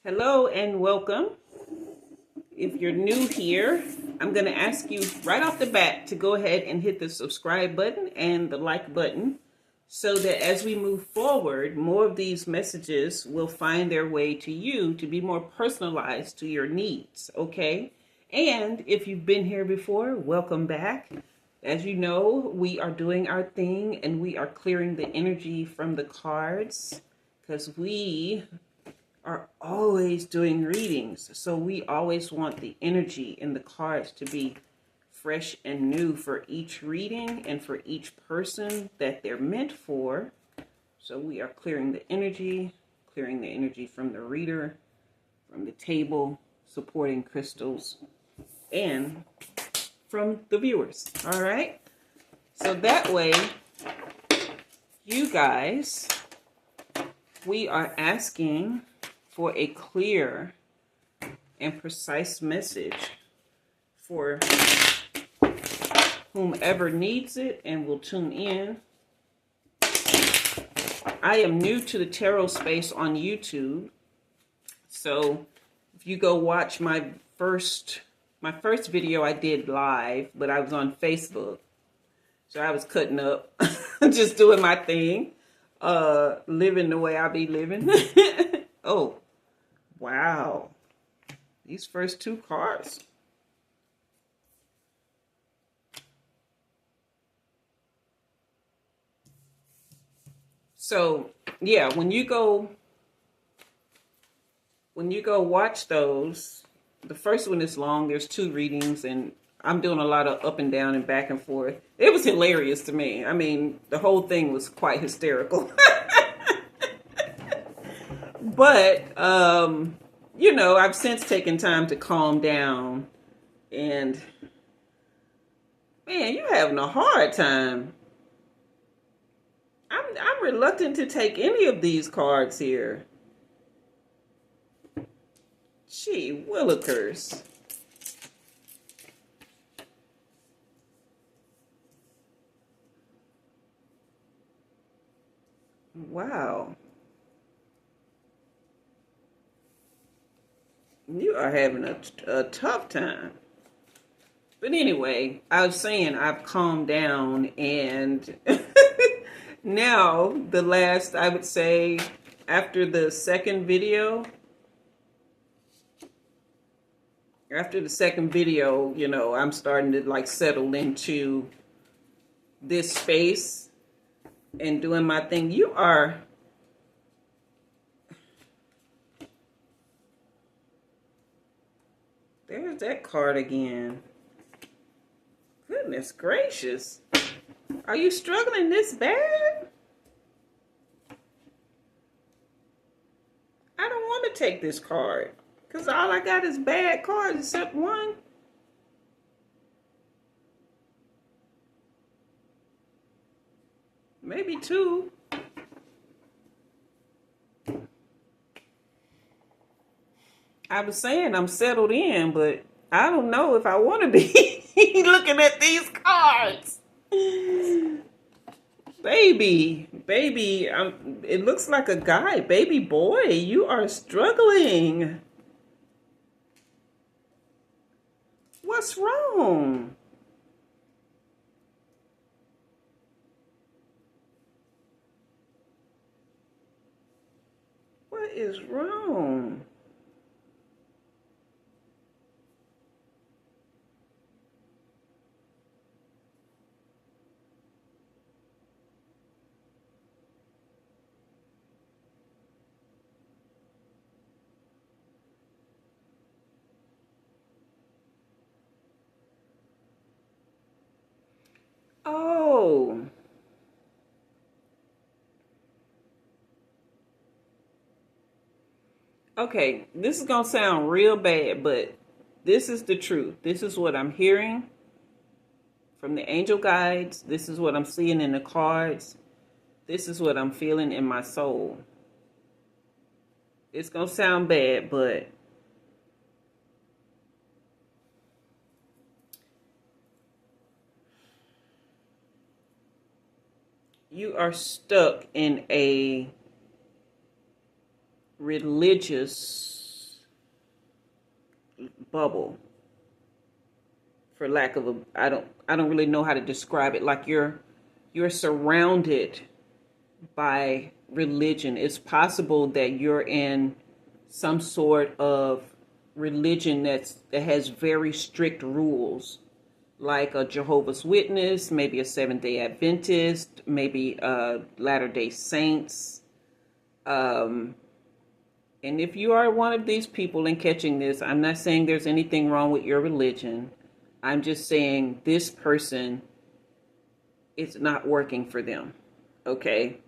Hello and welcome. If you're new here, I'm going to ask you right off the bat to go ahead and hit the subscribe button and the like button so that as we move forward, more of these messages will find their way to you to be more personalized to your needs, okay? And if you've been here before, welcome back. As you know, we are doing our thing and we are clearing the energy from the cards because we are always doing readings. So we always want the energy in the cards to be fresh and new for each reading and for each person that they're meant for. So we are clearing the energy from the reader, from the table, supporting crystals, and from the viewers. All right. So that way, you guys, we are asking for a clear and precise message for whomever needs it and will tune in. I am new to the tarot space on YouTube, so if you go watch my first video I did live, but I was on Facebook, so I was cutting up, just doing my thing, living the way I be living. Oh, wow. These first two cards. So, yeah, when you go watch those, the first one is long. There's two readings, and I'm doing a lot of up and down and back and forth. It was hilarious to me. I mean, the whole thing was quite hysterical. But, you know, I've since taken time to calm down. And, man, you're having a hard time. I'm reluctant to take any of these cards here. Gee willikers. Wow. You are having a tough time. But anyway, I was saying I've calmed down, and now the last, I would say, after the second video, you know, I'm starting to like settle into this space and doing my thing. You are... There's that card again. Goodness gracious. Are you struggling this bad? I don't want to take this card because all I got is bad cards except one. Maybe two. I was saying I'm settled in, but I don't know if I want to be looking at these cards. Baby, it looks like a guy. Baby boy, you are struggling. What's wrong? What is wrong? Oh. Okay, this is going to sound real bad, but this is the truth. This is what I'm hearing from the angel guides. This is what I'm seeing in the cards. This is what I'm feeling in my soul. It's going to sound bad, but you are stuck in a religious bubble, for lack of a, I don't really know how to describe it. Like you're surrounded by religion. It's possible that you're in some sort of religion that has very strict rules, like a Jehovah's Witness, maybe a Seventh-day Adventist, maybe Latter-day Saints. And if you are one of these people and catching this, I'm not saying there's anything wrong with your religion. I'm just saying this person, it's not working for them. Okay?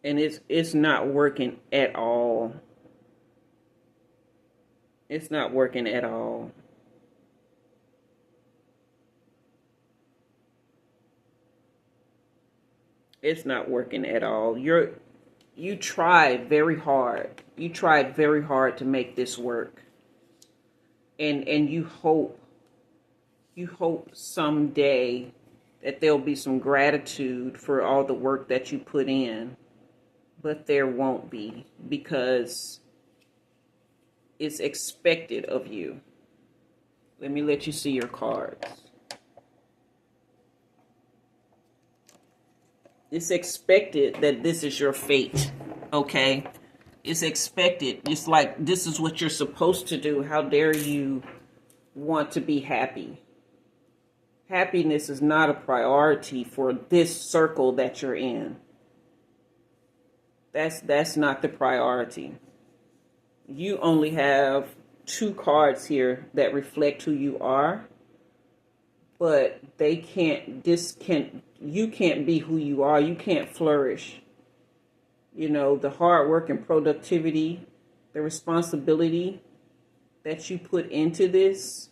And it's not working at all. It's not working at all. It's not working at all. You tried very hard. You tried very hard to make this work. And you hope someday that there'll be some gratitude for all the work that you put in. But there won't be, because it's expected of you. Let me let you see your cards. It's expected that this is your fate, okay? It's expected. It's like this is what you're supposed to do. How dare you want to be happy? Happiness is not a priority for this circle that you're in. That's not the priority. You only have 2 cards here that reflect who you are, but you can't be who you are. You can't flourish. You know, the hard work and productivity, the responsibility that you put into this,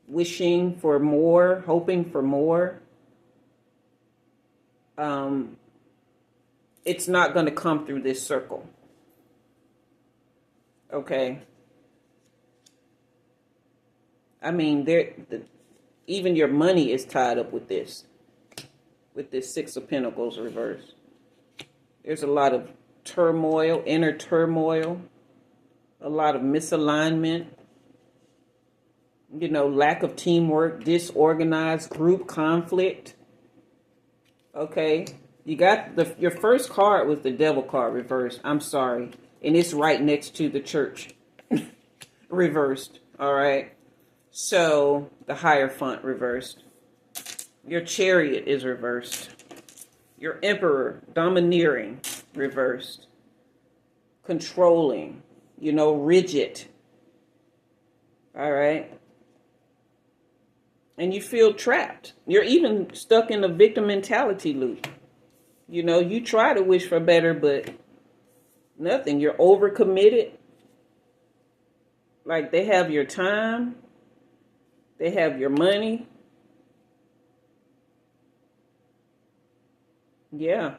wishing for more, hoping for more, it's not going to come through this circle. Okay? I mean, even your money is tied up with this 6 of Pentacles reversed. There's a lot of turmoil, inner turmoil, a lot of misalignment, lack of teamwork, disorganized group conflict. Okay? You got your first card was the Devil card reversed. I'm sorry. And it's right next to the Church reversed. All right. So the Hierophant reversed. Your Chariot is reversed. Your Emperor, domineering, reversed. Controlling, rigid. All right. And you feel trapped. You're even stuck in a victim mentality loop. You try to wish for better, but nothing. You're overcommitted. Like, they have your time. They have your money. Yeah.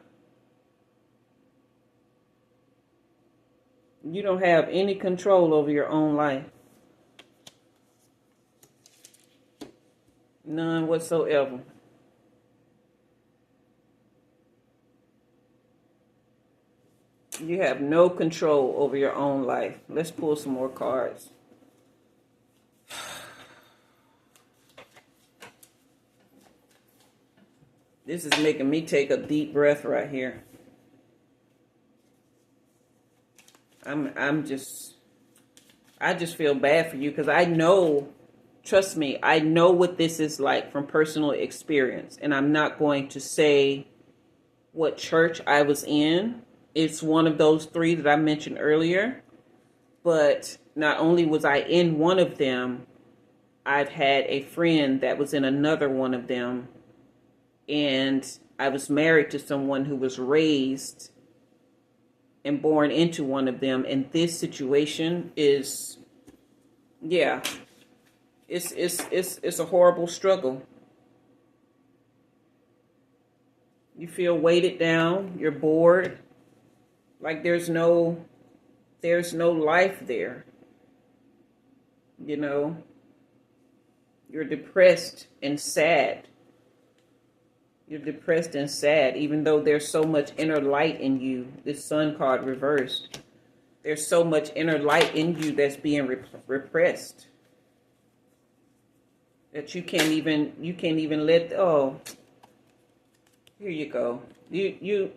You don't have any control over your own life. None whatsoever. You have no control over your own life. Let's pull some more cards. This is making me take a deep breath right here. I just feel bad for you, because I know, trust me, I know what this is like from personal experience. And I'm not going to say what church I was in. It's one of those 3 that I mentioned earlier. But not only was I in one of them, I've had a friend that was in another one of them. And I was married to someone who was raised and born into one of them. And this situation is, yeah, it's a horrible struggle. You feel weighted down. You're bored. Like there's no life there. You're depressed and sad. You're depressed and sad, even though there's so much inner light in you. This Sun card reversed. There's so much inner light in you that's being repressed. That you can't even let, oh, here you go. You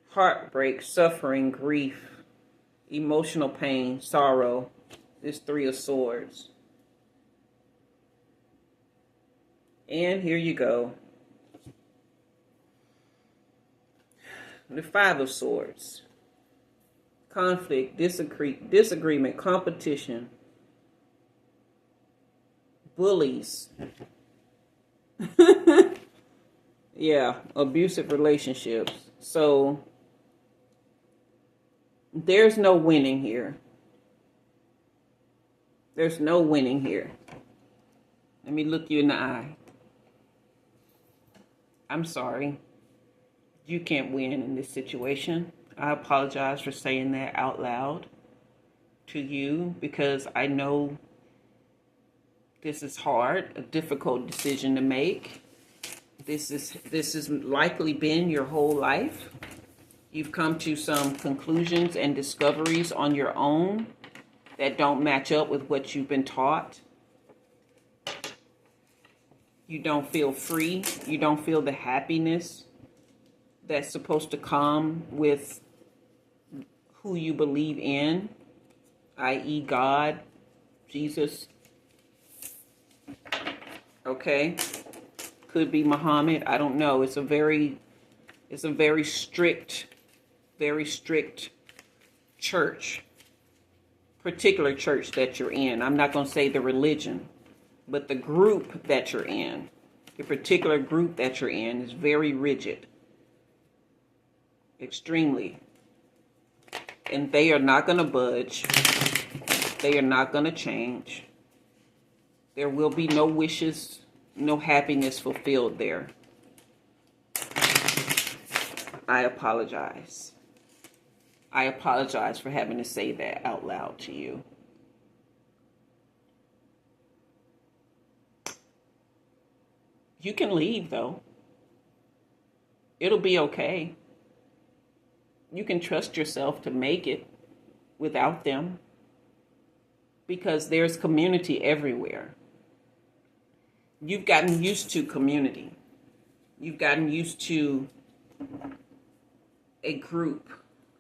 heartbreak, suffering, grief, emotional pain, sorrow. This Three of Swords. And here you go. The Five of Swords. Conflict, disagreement, competition, bullies. Yeah, abusive relationships. So there's no winning here. There's no winning here. Let me look you in the eye. I'm sorry. You can't win in this situation. I apologize for saying that out loud to you, because I know this is hard, a difficult decision to make. This has likely been your whole life. You've come to some conclusions and discoveries on your own that don't match up with what you've been taught. You don't feel free. You don't feel the happiness that's supposed to come with who you believe in, i.e. God, Jesus. Okay? Could be Muhammad. I don't know. It's a very strict church. Particular church that you're in. I'm not going to say the religion, but the group that you're in. The particular group that you're in is very rigid. Extremely. And they are not going to budge. They are not going to change. There will be no wishes, no happiness fulfilled there. I apologize. I apologize for having to say that out loud to you. You can leave, though. It'll be okay. You can trust yourself to make it without them, because there's community everywhere. You've gotten used to community. You've gotten used to a group,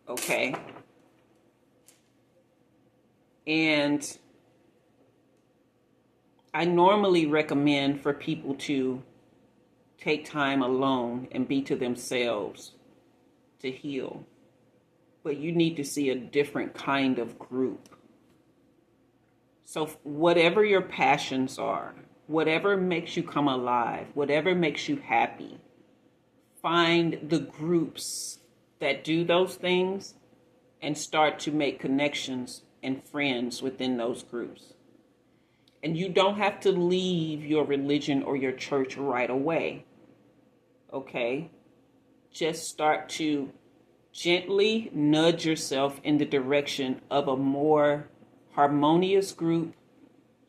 okay? And I normally recommend for people to take time alone and be to themselves to heal. But you need to see a different kind of group. So whatever your passions are, whatever makes you come alive, whatever makes you happy, find the groups that do those things and start to make connections and friends within those groups. And you don't have to leave your religion or your church right away. Okay? Just start to gently nudge yourself in the direction of a more harmonious group,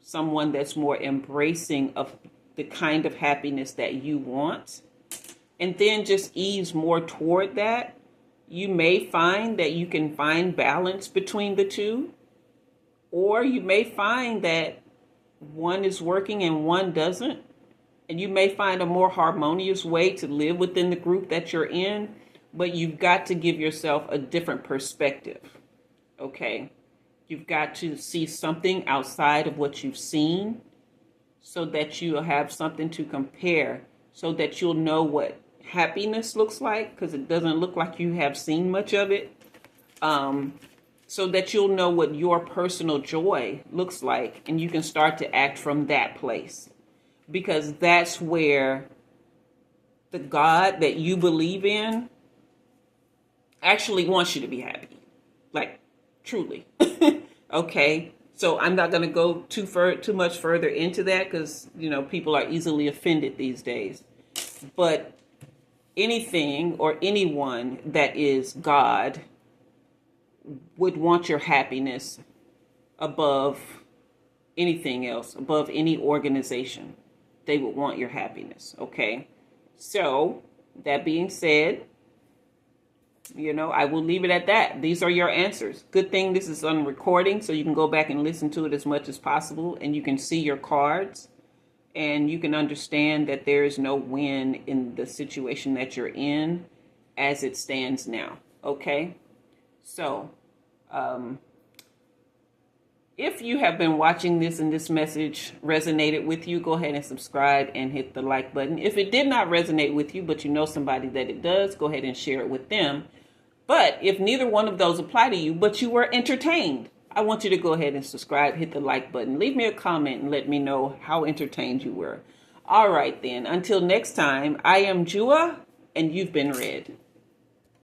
someone that's more embracing of the kind of happiness that you want, and then just ease more toward that. You may find that you can find balance between the two, or you may find that one is working and one doesn't, and you may find a more harmonious way to live within the group that you're in. But you've got to give yourself a different perspective, okay? You've got to see something outside of what you've seen so that you'll have something to compare, so that you'll know what happiness looks like, because it doesn't look like you have seen much of it, so that you'll know what your personal joy looks like, and you can start to act from that place, because that's where the God that you believe in actually wants you to be happy, like truly. Okay, so I'm not going to go too much further into that, because people are easily offended these days. But anything or anyone that is God would want your happiness above anything else, above any organization. They would want your happiness. Okay, So, that being said, I will leave it at that. These are your answers. Good thing this is on recording, so you can go back and listen to it as much as possible, and you can see your cards, and you can understand that there is no win in the situation that you're in as it stands now. Okay? So, if you have been watching this and this message resonated with you, go ahead and subscribe and hit the like button. If it did not resonate with you, but you know somebody that it does, go ahead and share it with them. But if neither one of those apply to you, but you were entertained, I want you to go ahead and subscribe, hit the like button, leave me a comment and let me know how entertained you were. All right then, until next time, I am Jua and you've been read.